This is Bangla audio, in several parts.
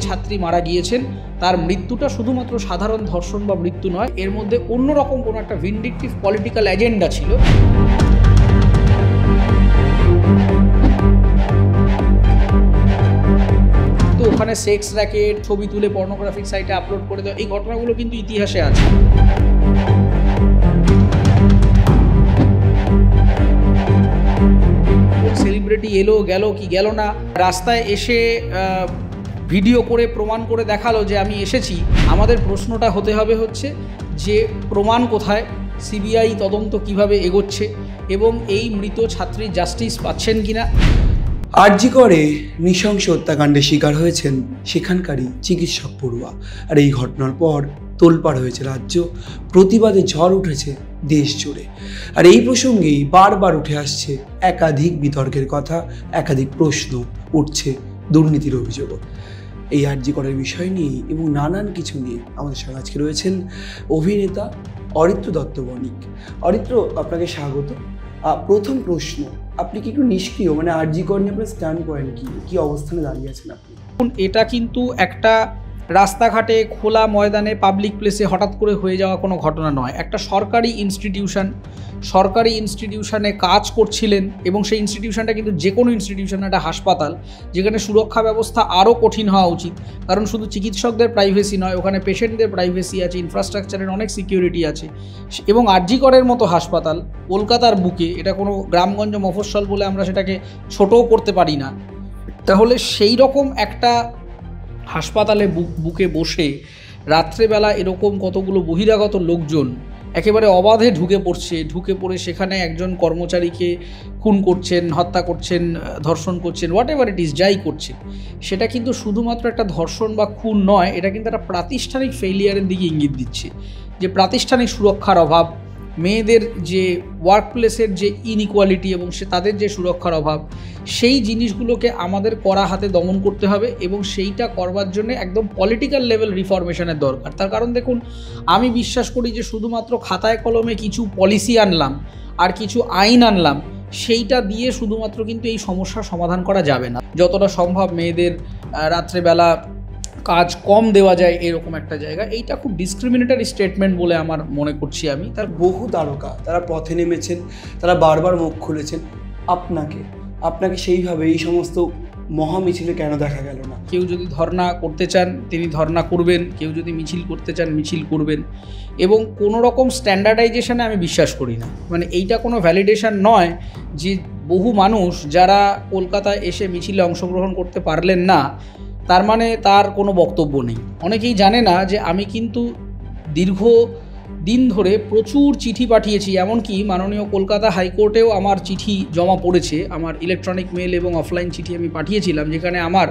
ছাত্রী মারা গিয়েছেন তার মৃত্যুটা শুধুমাত্র সাধারণ ধর্ষণ বা মৃত্যু নয়, এর মধ্যে অন্যরকম কোনো একটা ভিন্ডিকটিভ পলিটিক্যাল এজেন্ডা ছিল। তো ওখানে সেক্স র্যাকেট, ছবি তুলে পর্নোগ্রাফিক সাইটে আপলোড করে দেওয়া, এই ঘটনাগুলো কিন্তু ইতিহাসে আছে। সেলিব্রিটি এলো গেল কি গেল না, রাস্তায় এসে ভিডিও করে প্রমাণ করে দেখালো যে আমি এসেছি। আমাদের প্রশ্নটা হতে হবে হচ্ছে যে প্রমাণ কোথায়, সিবিআই তদন্ত কিভাবে এগোচ্ছে এবং এই মৃত ছাত্রী জাস্টিস পাচ্ছেন কিনা। আরজি করে নৃশংস হত্যাকাণ্ডের শিকার হয়েছেন সেখানকারই চিকিৎসক পড়ুয়া। আর এই ঘটনার পর তোলপাড় হয়েছে রাজ্য, প্রতিবাদে ঝড় উঠেছে দেশ জুড়ে। আর এই প্রসঙ্গেই বারবার উঠে আসছে একাধিক বিতর্কের কথা, একাধিক প্রশ্ন উঠছে, দুর্নীতির অভিযোগও। এই আরজি করের বিষয় নিয়ে এবং নানান কিছু নিয়ে আমাদের সঙ্গে আজকে রয়েছেন অভিনেতা অরিত্র দত্ত বণিক। অরিত্র, আপনাকে স্বাগত। প্রথম প্রশ্ন, আপনি কি একটু নিষ্ক্রিয়, মানে আরজি কর নিয়ে আপনার স্ট্যান্ড পয়েন্ট কি অবস্থানে দাঁড়িয়ে আছেন আপনি? এটা কিন্তু একটা রাস্তাঘাটে, খোলা ময়দানে, পাবলিক প্লেসে হঠাৎ করে হয়ে যাওয়া কোনো ঘটনা নয়। একটা সরকারি ইনস্টিটিউশনে কাজ করছিলেন এবং সেই ইনস্টিটিউশনটা কিন্তু যে কোনো ইনস্টিটিউশন, একটা হাসপাতাল, যেখানে সুরক্ষা ব্যবস্থা আরও কঠিন হওয়া উচিত। কারণ শুধু চিকিৎসকদের প্রাইভেসি নয়, ওখানে পেশেন্টদের প্রাইভেসি আছে, ইনফ্রাস্ট্রাকচারের অনেক সিকিউরিটি আছে। এবং আরজি করের মতো হাসপাতাল কলকাতার বুকে, এটা কোনো গ্রামগঞ্জ মফস্বল বলে আমরা সেটাকে ছোটও করতে পারি না। তাহলে সেই রকম একটা হাসপাতালে বুকে বসে রাত্রেবেলা এরকম কতগুলো বহিরাগত লোকজন একেবারে অবাধে ঢুকে পড়ে সেখানে একজন কর্মচারীকে খুন করছেন, হত্যা করছেন, ধর্ষণ করছেন, হোয়াট এভার ইট ইজ, যাই করছেন, সেটা কিন্তু শুধুমাত্র একটা ধর্ষণ বা খুন নয়, এটা কিন্তু একটা প্রাতিষ্ঠানিক ফেইলিয়ারের দিকে ইঙ্গিত দিচ্ছে। যে প্রাতিষ্ঠানিক সুরক্ষার অভাব, মেয়েদের যে ওয়ার্ক প্লেসের যে ইনইকুয়ালিটি এবং তাদের যে সুরক্ষার অভাব, সেই জিনিসগুলোকে আমাদের কড়া হাতে দমন করতে হবে এবং সেইটা করবার জন্য একদম পলিটিক্যাল লেভেল রিফরমেশনের দরকার। তার কারণ দেখুন, আমি বিশ্বাস করি যে শুধুমাত্র খাতায় কলমে কিছু পলিসি আনলাম আর কিছু আইন আনলাম, সেইটা দিয়ে শুধুমাত্র কিন্তু এই সমস্যার সমাধান করা যাবে না। যতটা সম্ভব মেয়েদের রাত্রেবেলা কাজ কম দেওয়া যায় এরকম একটা জায়গা, এইটা খুব ডিসক্রিমিনেটরি স্টেটমেন্ট বলে আমার মনে করছি আমি। তার বহু তারকা তারা পথে নেমেছেন, তারা বারবার মুখ খুলেছেন, আপনাকে সেইভাবে এই সমস্ত মহামিছিলে কেন দেখা গেল না? কেউ যদি ধর্ণা করতে চান তিনি ধর্ণা করবেন, কেউ যদি মিছিল করতে চান মিছিল করবেন, এবং কোনো রকম স্ট্যান্ডার্ডাইজেশনে আমি বিশ্বাস করি না। মানে এইটা কোনো ভ্যালিডেশন নয় যে বহু মানুষ যারা কলকাতায় এসে মিছিলে অংশগ্রহণ করতে পারলেন না, তার মানে তার কোনো বক্তব্য নেই। অনেকেই জানে না যে আমি কিন্তু দীর্ঘ দিন ধরে প্রচুর চিঠি পাঠিয়েছি, এমনকি মাননীয় কলকাতা হাইকোর্টেও আমার চিঠি জমা পড়েছে। আমার ইলেকট্রনিক মেল এবং অফলাইন চিঠি আমি পাঠিয়েছিলাম, যেখানে আমার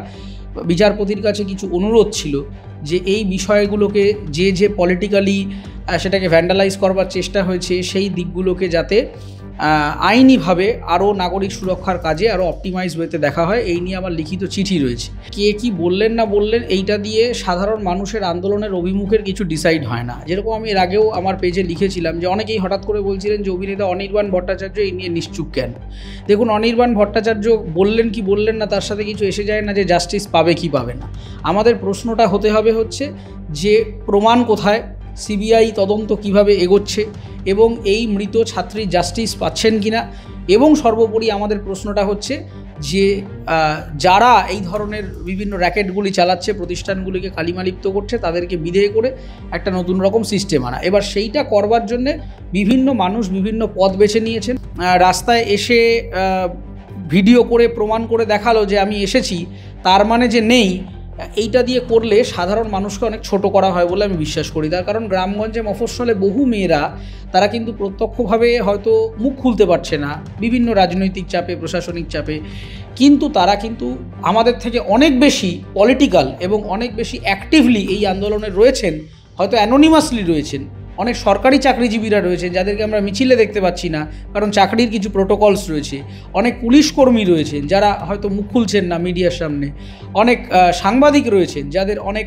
বিচারপতির কাছে কিছু অনুরোধ ছিল যে এই বিষয়গুলোকে যে পলিটিক্যালি সেটাকে ভ্যান্ডালাইজ করবার চেষ্টা হয়েছে, সেই দিকগুলোকে যাতে আইনিভাবে আরও নাগরিক সুরক্ষার কাজে আরও অপটিমাইজ হতে দেখা হয়, এই নিয়ে আমার লিখিত চিঠি রয়েছে। কে কি বললেন না বললেন এইটা দিয়ে সাধারণ মানুষের আন্দোলনের অভিমুখের কিছু ডিসাইড হয় না। যেরকম আমি এর আগেও আমার পেজে লিখেছিলাম যে অনেকেই হঠাৎ করে বলছিলেন যে অভিনেতা অনির্বাণ ভট্টাচার্য এই নিয়ে নিশ্চুপ কেন। দেখুন, অনির্বাণ ভট্টাচার্য বললেন কি বললেন না তার সাথে কিছু এসে যায় না যে জাস্টিস পাবে কি পাবে না। আমাদের প্রশ্নটা হতে হবে হচ্ছে যে প্রমাণ কোথায়, সিবিআই তদন্ত কিভাবে এগোচ্ছে এবং এই মৃত ছাত্রী জাস্টিস পাচ্ছেন কিনা। এবং সর্বোপরি আমাদের প্রশ্নটা হচ্ছে যে যারা এই ধরনের বিভিন্ন র্যাকেটগুলি চালাচ্ছে, প্রতিষ্ঠানগুলিকে কালিমালিপ্ত করছে, তাদেরকে বিদেয় করে একটা নতুন রকম সিস্টেম আনা। এবার সেইটা করবার জন্যে বিভিন্ন মানুষ বিভিন্ন পথ বেছে নিয়েছেন। রাস্তায় এসে ভিডিও করে প্রমাণ করে দেখালো যে আমি এসেছি, তার মানে যে নেই, এইটা দিয়ে করলে সাধারণ মানুষকে অনেক ছোট করা হয় বলে আমি বিশ্বাস করি। তার কারণ গ্রামগঞ্জে মফস্বলে বহু মেয়েরা তারা কিন্তু প্রত্যক্ষভাবে হয়তো মুখ খুলতে পারছে না বিভিন্ন রাজনৈতিক চাপে, প্রশাসনিক চাপে, কিন্তু তারা কিন্তু আমাদের থেকে অনেক বেশি পলিটিক্যাল এবং অনেক বেশি অ্যাক্টিভলি এই আন্দোলনে রয়েছেন, হয়তো অ্যানোনিমাসলি রয়েছেন। অনেক সরকারি চাকরিজীবীরা রয়েছেন যাদেরকে আমরা মিছিলে দেখতে পাচ্ছি না, কারণ চাকরির কিছু প্রোটোকলস রয়েছে। অনেক পুলিশ কর্মী রয়েছেন যারা হয়তো মুখ খুলছেন না মিডিয়ার সামনে। অনেক সাংবাদিক রয়েছেন যাদের অনেক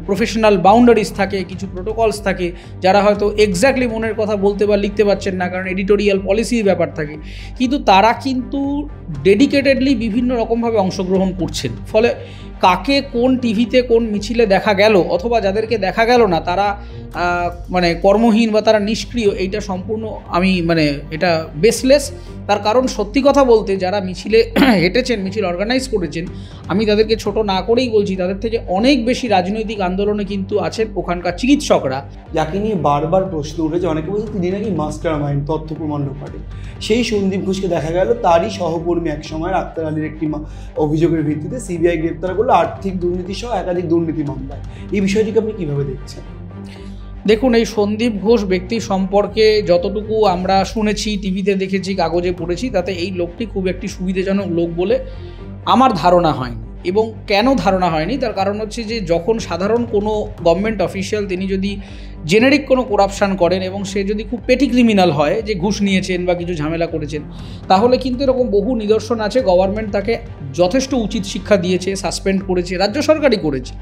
প্রফেশনাল বাউন্ডারিজ থাকে, কিছু প্রোটোকলস থাকে, যারা হয়তো এক্স্যাক্টলি মনের কথা বলতে বা লিখতে পারছেন না, কারণ এডিটোরিয়াল পলিসির ব্যাপার থাকে। কিন্তু তারা কিন্তু ডেডিকেটেডলি বিভিন্ন রকমভাবে অংশগ্রহণ করছেন। ফলে কাকে কোন টিভিতে কোন মিছিলে দেখা গেল অথবা যাদেরকে দেখা গেল না তারা মানে কর্মহীন বা তারা নিষ্ক্রিয়, এইটা সম্পূর্ণ আমি মানে এটা বেসলেস। তার কারণ সত্যি কথা বলতে যারা মিছিলে হেঁটেছেন, মিছিল অর্গানাইজ করেছেন, আমি তাদেরকে ছোট না করেই বলছি তাদের থেকে অনেক বেশি রাজনৈতিক আন্দোলনে কিন্তু আছেন ওখানকার চিকিৎসকরা। যাকে নিয়ে বারবার প্রশ্ন উঠেছে, অনেকে বলছে তিনি নাকি মাস্টার মাইন্ড, তথ্য প্রমাণ লোপাটে। সেই সন্দীপ ঘোষকে দেখা গেল তারই সহকর্মী এক সময় আক্তার আলীর একটি অভিযোগের ভিত্তিতে সিবিআই গ্রেপ্তার করলো আর্থিক দুর্নীতি সহ একাধিক দুর্নীতি মামলায়। এই বিষয়টিকে আপনি কীভাবে দেখছেন? দেখুন, এই সন্দীপ ঘোষ ব্যক্তি সম্পর্কে যতটুকু আমরা শুনেছি, টিভিতে দেখেছি, কাগজে পড়েছি, তাতে এই লোকটি খুব একটি সুবিধাজনক লোক বলে আমার ধারণা হয়নি। এবং কেন ধারণা হয়নি তার কারণ হচ্ছে যে যখন সাধারণ কোনো গভর্নমেন্ট অফিসিয়াল তিনি যদি জেনারিক কোনো করাপশান করেন এবং সে যদি খুব পেটি ক্রিমিনাল হয়, যে ঘুষ নিয়েছেন বা কিছু ঝামেলা করেছেন, তাহলে কিন্তু এরকম বহু নিদর্শন আছে গভর্নমেন্ট তাকে যথেষ্ট উচিত শিক্ষা দিয়েছে, সাসপেন্ড করেছে, রাজ্য সরকারই করেছে।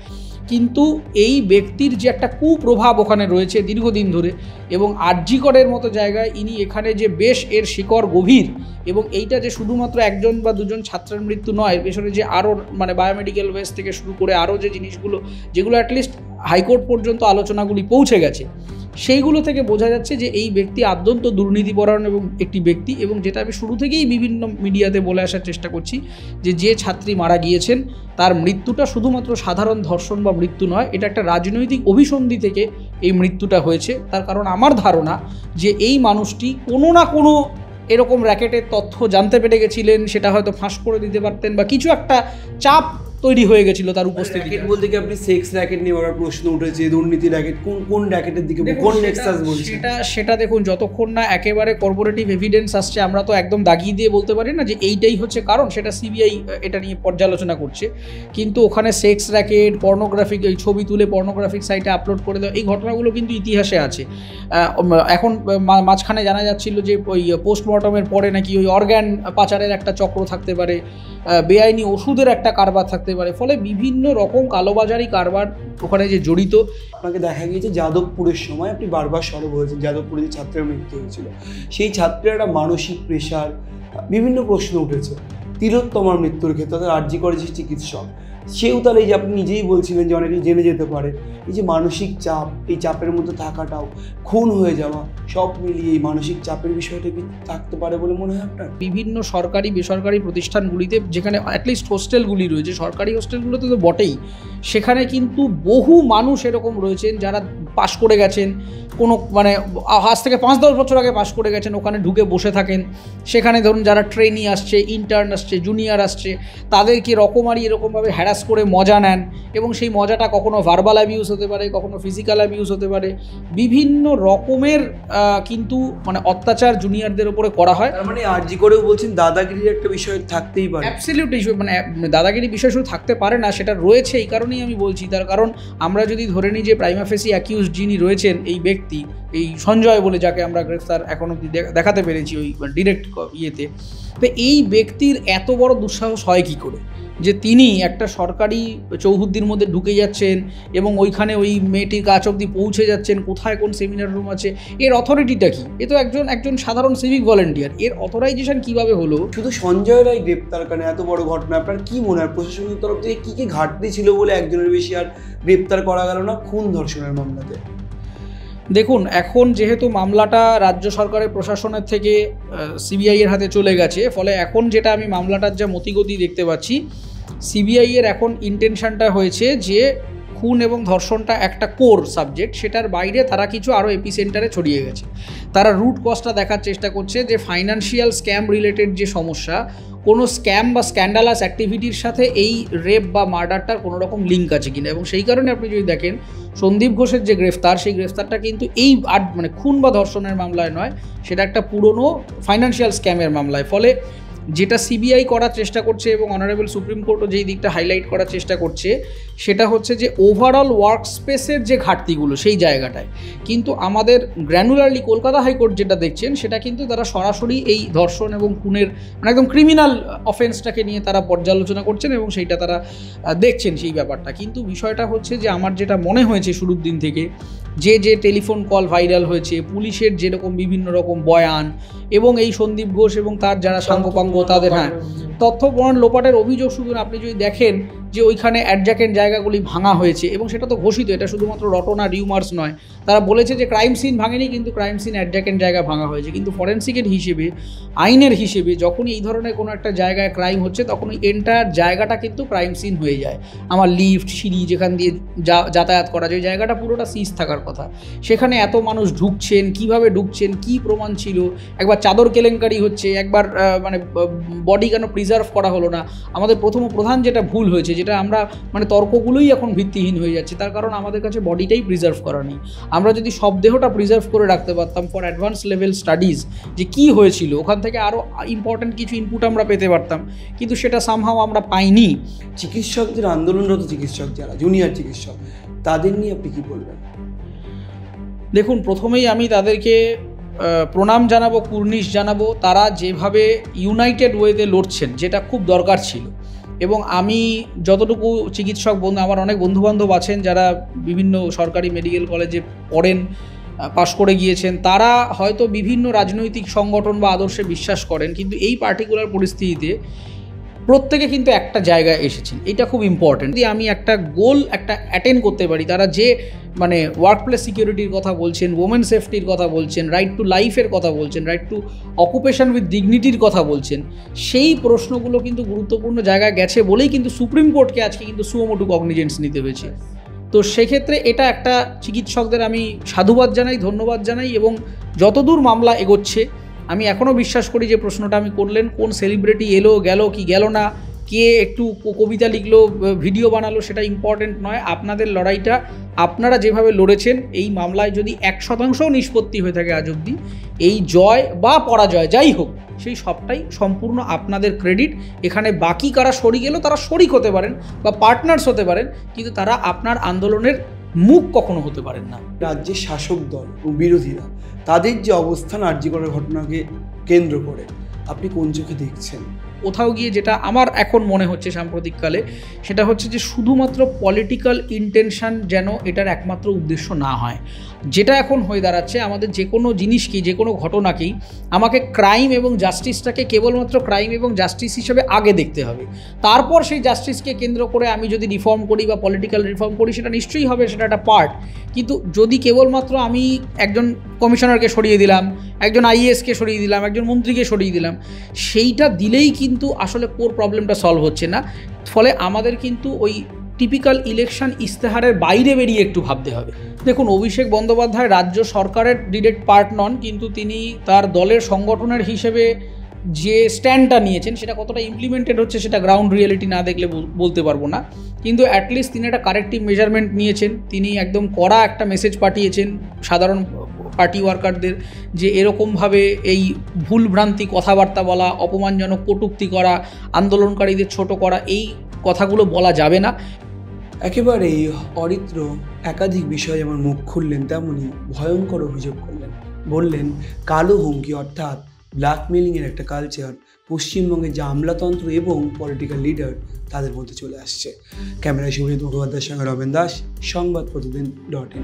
কিন্তু এই ব্যক্তির যে একটা কুপ্রভাব ওখানে রয়েছে দীর্ঘদিন ধরে, এবং আরজি করের মতো জায়গায় ইনি এখানে যে বেশ এর শিকড় গভীর, এবং এইটা যে শুধুমাত্র একজন বা দুজন ছাত্রের মৃত্যু নয়, পেছনে যে আরও মানে বায়োমেডিক্যাল ওয়েস্ট থেকে শুরু করে আরও যে জিনিসগুলো যেগুলো অ্যাটলিস্ট হাইকোর্ট পর্যন্ত আলোচনাগুলি পৌঁছে গেছে, সেইগুলো থেকে বোঝা যাচ্ছে যে এই ব্যক্তি আদ্যন্ত দুর্নীতিপরায়ণ এবং একটি ব্যক্তি। এবং যেটা আমি শুরু থেকেই বিভিন্ন মিডিয়াতে বলে আসার চেষ্টা করছি যে ছাত্রী মারা গিয়েছেন তার মৃত্যুটা শুধুমাত্র সাধারণ ধর্ষণ বা মৃত্যু নয়, এটা একটা রাজনৈতিক অভিসন্ধি থেকে এই মৃত্যুটা হয়েছে। তার কারণ আমার ধারণা যে এই মানুষটি কোনো না কোনো এরকম র্যাকেটের তথ্য জানতে পেরে গেছিলেন, সেটা হয়তো ফাঁস করে দিতে পারতেন বা কিছু একটা চাপ তৈরি হয়ে গেছিল তার উপস্থিতি। র্যাকেট বলতে কি আপনি সেক্স র্যাকেট নিয়ে বড় প্রশ্ন উঠেছে, দুর্নীতি র্যাকেট, কোন র্যাকেটের দিকে, কোন নেক্সাস বলছেন? সেটা দেখুন, যতক্ষণ না একেবারে কর্পোরেটিভ এভিডেন্স আসছে আমরা তো একদম দাগিয়ে দিয়ে বলতে পারি না যে এইটাই হচ্ছে কারণ। সেটা সিবিআই এটা নিয়ে পর্যালোচনা করছে, কিন্তু ওখানে সেক্স র্যাকেট, পর্নোগ্রাফিক এই ছবি তুলে পর্নোগ্রাফিক সাইটে আপলোড করে দেওয়া, এই ঘটনাগুলো কিন্তু ইতিহাসে আছে। এখন মাঝখানে জানা যাচ্ছিল যে ওই পোস্টমর্টমের পরে নাকি ওই অর্গ্যান পাচারের একটা চক্র থাকতে পারে, বেআইনি ওষুধের একটা কারবার থাকতে পারে, ফলে বিভিন্ন রকম কালোবাজারি কারবার ওখানে যে জড়িত। আপনাকে দেখা গিয়েছে যাদবপুরের সময় আপনি বারবার সরব হয়েছেন, যাদবপুরে যে ছাত্রের মৃত্যু হয়েছিল সেই ছাত্রের একটা মানসিক প্রেশার, বিভিন্ন প্রশ্ন উঠেছে। তিলোত্তমার মৃত্যুর ক্ষেত্রে তাদের আরজি করে যে চিকিৎসক, সেও তাহলে এই যে আপনি নিজেই বলছিলেন যে অনেকেই জেনে যেতে পারে, এই যে মানসিক চাপ, এই চাপের মধ্যে থাকাটাও, খুন হয়ে যাওয়া, সব মিলিয়ে এই মানসিক চাপের বিষয়টা কি থাকতে পারে বলে মনে হয় আপনার? বিভিন্ন সরকারি বেসরকারি প্রতিষ্ঠানগুলিতে যেখানে অ্যাটলিস্ট হোস্টেলগুলি রয়েছে, সরকারি হোস্টেলগুলোতে তো বটেই, সেখানে কিন্তু বহু মানুষ এরকম রয়েছেন যারা পাশ করে গেছেন, কোনো মানে আজ থেকে 5-10 বছর আগে পাশ করে গেছেন, ওখানে ঢুকে বসে থাকেন। সেখানে ধরুন যারা ট্রেনি আসছে, ইন্টার্ন আসছে, জুনিয়র আসছে, তাদেরকে এরকমভাবে হ্যারাস করে মজা নেন, এবং সেই মজাটা কখনো ভার্বাল অ্যাবিউজ হতে পারে, কখনো ফিজিক্যাল অ্যাবিউজ হতে পারে, বিভিন্ন রকমের কিন্তু মানে অত্যাচার জুনিয়রদের উপরে করা হয়। তার মানে আরজি করেও বলছেন দাদাগিরির একটা বিষয় থাকতেই পারে। অ্যাবসলিউটলি, মানে দাদাগিরি বিষয় শুধু থাকতে পারে না, সেটা রয়েছে। এই কারণেই আমি বলছি, তার কারণ আমরা যদি ধরে নিই যে প্রাইমা ফেসি অ্যাকিউজ যিনি রয়েছেন এই ব্যক্তি, এই সঞ্জয় বলে যাকে আমরা গ্রেফতার এখন অবধি দেখাতে পেরেছি ওই ডিরেক্ট ইয়েতে, তো এই ব্যক্তির এত বড় দুঃসাহস হয় কী করে যে তিনি একটা সরকারি চৌহদ্দির মধ্যে ঢুকে যাচ্ছেন এবং ওইখানে ওই মেয়েটির কাছ অবধি পৌঁছে যাচ্ছেন, কোথায় কোন সেমিনার রুম আছে, এর অথরিটিটা কি? এ তো একজন সাধারণ সিভিক ভলেন্টিয়ার, এর অথরাইজেশন কিভাবে হলো? শুধু সঞ্জয় রায় গ্রেপ্তার কারণে এত বড় ঘটনা, আপনার কি মনে হয় প্রশাসনের তরফ থেকে কী ঘাটতি ছিল বলে একজনের বেশি আর গ্রেপ্তার করা গেল না খুন ধর্ষণের মামলাতে? দেখুন, এখন যেহেতু মামলাটা রাজ্য সরকারের প্রশাসনের থেকে সিবিআই এর হাতে চলে গেছে, ফলে এখন যেটা আমি মামলাটার যা মতিগতি দেখতে পাচ্ছি, সিবিআই এর এখন ইন্টেনশনটা হয়েছে যে খুন এবং ধর্ষণটা একটা কোর সাবজেক্ট, সেটার বাইরে তারা কিছু আরও এপিসেন্টারে ছড়িয়ে গেছে। তারা রুট কজটা দেখার চেষ্টা করছে যে ফাইন্যান্সিয়াল স্ক্যাম রিলেটেড যে সমস্যা, কোনো স্ক্যাম বা স্ক্যান্ডালাস অ্যাক্টিভিটির সাথে এই রেপ বা মার্ডারটার কোনো রকম লিঙ্ক আছে কিনা। এবং সেই কারণে আপনি যদি দেখেন সন্দীপ ঘোষের যে গ্রেফতার, সেই গ্রেফতারটা কিন্তু এই মানে খুন বা ধর্ষণের মামলায় নয়, সেটা একটা পুরনো ফাইন্যান্সিয়াল স্ক্যামের মামলায়। ফলে যেটা সিবিআই করার চেষ্টা করছে এবং অনারেবল সুপ্রিম কোর্টও যেই দিকটা হাইলাইট করার চেষ্টা করছে, সেটা হচ্ছে যে ওভারঅল ওয়ার্ক স্পেসের যে ঘাটতিগুলো সেই জায়গাটায় কিন্তু আমাদের গ্র্যানুলারলি কলকাতা হাইকোর্ট যেটা দেখছেন, সেটা কিন্তু তারা সরাসরি এই ধর্ষণ এবং খুনের মানে একদম ক্রিমিনাল অফেন্সটাকে নিয়ে তারা পর্যালোচনা করছেন এবং সেইটা তারা দেখছেন সেই ব্যাপারটা। কিন্তু বিষয়টা হচ্ছে যে আমার যেটা মনে হয়েছে শুরুর দিন থেকে, যে টেলিফোন কল ভাইরাল হয়েছে, পুলিশের যেরকম বিভিন্ন রকম বয়ান, এবং এই সন্দীপ ঘোষ এবং তার যারা সাঙ্গপাঙ্গ তাদের তথ্য প্রমাণ লোপাটের অভিযোগ শুধু না, আপনি যদি দেখেন যে ওইখানে অ্যাডজাকেন্ট জায়গাগুলি ভাঙা হয়েছে এবং সেটা তো ঘোষিত, এটা শুধুমাত্র রটনা রিউমার্স নয়। তারা বলেছে যে ক্রাইম সিন ভাঙেনি, কিন্তু ক্রাইম সিন অ্যাডজাকেন্ট জায়গা ভাঙা হয়েছে। কিন্তু ফরেন্সিকের হিসেবে, আইনের হিসেবে যখনই এই ধরনের কোনো একটা জায়গায় ক্রাইম হচ্ছে তখন ওই এন্টায়ার জায়গাটা কিন্তু ক্রাইম সিন হয়ে যায়। আমার লিফট, সিঁড়ি যেখান দিয়ে যাতায়াত করা যায়, ওই জায়গাটা পুরোটা সিজ থাকার কথা। সেখানে এত মানুষ ঢুকছেন, কিভাবে ঢুকছেন, কি প্রমাণ ছিল, একবার চাদর কেলেঙ্কারি হচ্ছে, একবার মানে বডি কেন প্রিজার্ভ করা হলো না। আমাদের প্রধান যেটা ভুল হয়েছে, যেটা আমরা মানে তর্কগুলোই এখন ভিত্তিহীন হয়ে যাচ্ছে, তার কারণ আমাদের কাছে বডিটাই প্রিজার্ভ করা নেই। আমরা যদি সব দেহটা প্রিজার্ভ করে রাখতে পারতাম ফর অ্যাডভান্স লেভেল স্টাডিজ, যে কি হয়েছিল, ওখান থেকে আরও ইম্পর্ট্যান্ট কিছু ইনপুট আমরা পেতে পারতাম, কিন্তু সেটা সামহাও আমরা পাইনি। চিকিৎসকদের, আন্দোলনরত চিকিৎসক যারা জুনিয়র চিকিৎসক, তাদের নিয়ে আপনি কী বলবেন? দেখুন, প্রথমেই আমি তাদেরকে প্রণাম জানাবো, কুর্নিশ জানাবো। তারা যেভাবে ইউনাইটেড ওয়েতে লড়ছেন, যেটা খুব দরকার ছিল। এবং আমি যতটুকু চিকিৎসক বন্ধু, আমার অনেক বন্ধুবান্ধব আছেন যারা বিভিন্ন সরকারি মেডিকেল কলেজে পড়েন, পাশ করে গিয়েছেন, তারা হয়তো বিভিন্ন রাজনৈতিক সংগঠন বা আদর্শে বিশ্বাস করেন, কিন্তু এই পার্টিকুলার পরিস্থিতিতে প্রত্যেকে কিন্তু একটা জায়গায় এসেছেন। এটা খুব ইম্পর্টেন্ট। যদি আমি একটা গোল অ্যাটেন্ড করতে পারি, তারা যে মানে ওয়ার্ক প্লেস সিকিউরিটির কথা বলছেন, ওমেন সেফটির কথা বলছেন, রাইট টু লাইফের কথা বলছেন, রাইট টু অকুপেশন উইথ ডিগনিটির কথা বলছেন, সেই প্রশ্নগুলো কিন্তু গুরুত্বপূর্ণ জায়গায় গেছে বলেই কিন্তু সুপ্রিম কোর্টকে আজকে কিন্তু সুমোটো কগনিজেন্স নিতে হয়েছে। তো সেক্ষেত্রে এটা একটা চিকিৎসকদের আমি সাধুবাদ জানাই, ধন্যবাদ জানাই। এবং যতদূর মামলা এগোচ্ছে, আমি এখনও বিশ্বাস করি যে প্রশ্নটা আমি করলেন, কোন সেলিব্রিটি এলো গেল কি গেল না, কে একটু কবিতা লিখলো, ভিডিও বানালো, সেটা ইম্পর্টেন্ট নয়। আপনাদের লড়াইটা আপনারা যেভাবে লড়েছেন, এই মামলায় যদি 1%ও নিষ্পত্তি হয়ে থাকে আজ অবধি, এই জয় বা পরাজয় যাই হোক, সেই সবটাই সম্পূর্ণ আপনাদের ক্রেডিট। এখানে বাকি কারা শরিক এলো, তারা শরিক হতে পারেন বা পার্টনার্স হতে পারেন, কিন্তু তারা আপনার আন্দোলনের মুখ কখনো হতে পারেন না। রাজ্যের শাসক দল ও বিরোধীরা, তাদের যে অবস্থান আরজি করের ঘটনাকে কেন্দ্র করে, আপনি কোন চোখে দেখছেন? কোথাও গিয়ে যেটা আমার এখন মনে হচ্ছে সাম্প্রতিককালে, সেটা হচ্ছে যে শুধুমাত্র পলিটিক্যাল ইন্টেনশন যেন এটার একমাত্র উদ্দেশ্য না হয়। যেটা এখন হয়ে দাঁড়াচ্ছে, আমাদের যে কোনো জিনিসকেই, যে কোনো ঘটনাকেই আমাকে ক্রাইম এবং জাস্টিসটাকে কেবলমাত্র ক্রাইম এবং জাস্টিস হিসেবে আগে দেখতে হবে। তারপর সেই জাস্টিসকে কেন্দ্র করে আমি যদি রিফর্ম করি বা পলিটিক্যাল রিফর্ম করি, সেটা নিশ্চয়ই হবে, সেটা একটা পার্ট। কিন্তু যদি কেবলমাত্র আমি একজন কমিশনারকে সরিয়ে দিলাম, একজন আইএএসকে সরিয়ে দিলাম, একজন মন্ত্রীকে সরিয়ে দিলাম, সেইটা দিলেই কিন্তু আসলে কোর প্রবলেমটা সলভ হচ্ছে না। ফলে আমাদের কিন্তু ওই টিপিক্যাল ইলেকশন ইস্তেহারের বাইরে বেরিয়ে একটু ভাবতে হবে। দেখুন, অভিষেক বন্দ্যোপাধ্যায় রাজ্য সরকারের ডিরেক্ট পার্ট নন, কিন্তু তিনি তার দলের সংগঠনের হিসেবে যে স্ট্যান্ডটা নিয়েছেন, সেটা কতটা ইমপ্লিমেন্টেড হচ্ছে সেটা গ্রাউন্ড রিয়েলিটি না দেখলে বলতে পারবো না। কিন্তু অ্যাটলিস্ট তিনি একটা কারেক্টিভ মেজারমেন্ট নিয়েছেন। তিনি একদম কড়া একটা মেসেজ পাঠিয়েছেন সাধারণ পার্টি ওয়ার্কারদের, যে এরকমভাবে এই ভুলভ্রান্তি কথাবার্তা বলা, অপমানজনক কটূক্তি করা, আন্দোলনকারীদের ছোট করা, এই কথাগুলো বলা যাবে না। একেবারেই অরিত্র একাধিক বিষয়ে যেমন মুখ খুললেন, তেমনই ভয়ঙ্কর অভিযোগ করলেন। বললেন কালো হুমকি অর্থাৎ ব্ল্যাকমেলিংয়ের একটা কালচার পশ্চিমবঙ্গের যে আমলাতন্ত্র এবং পলিটিক্যাল লিডার তাদের মধ্যে চলে আসছে। ক্যামেরায় শুভজিৎ মুখোপাধ্যায়ের সঙ্গে রমেন দাস, সংবাদ প্রতিদিন.in।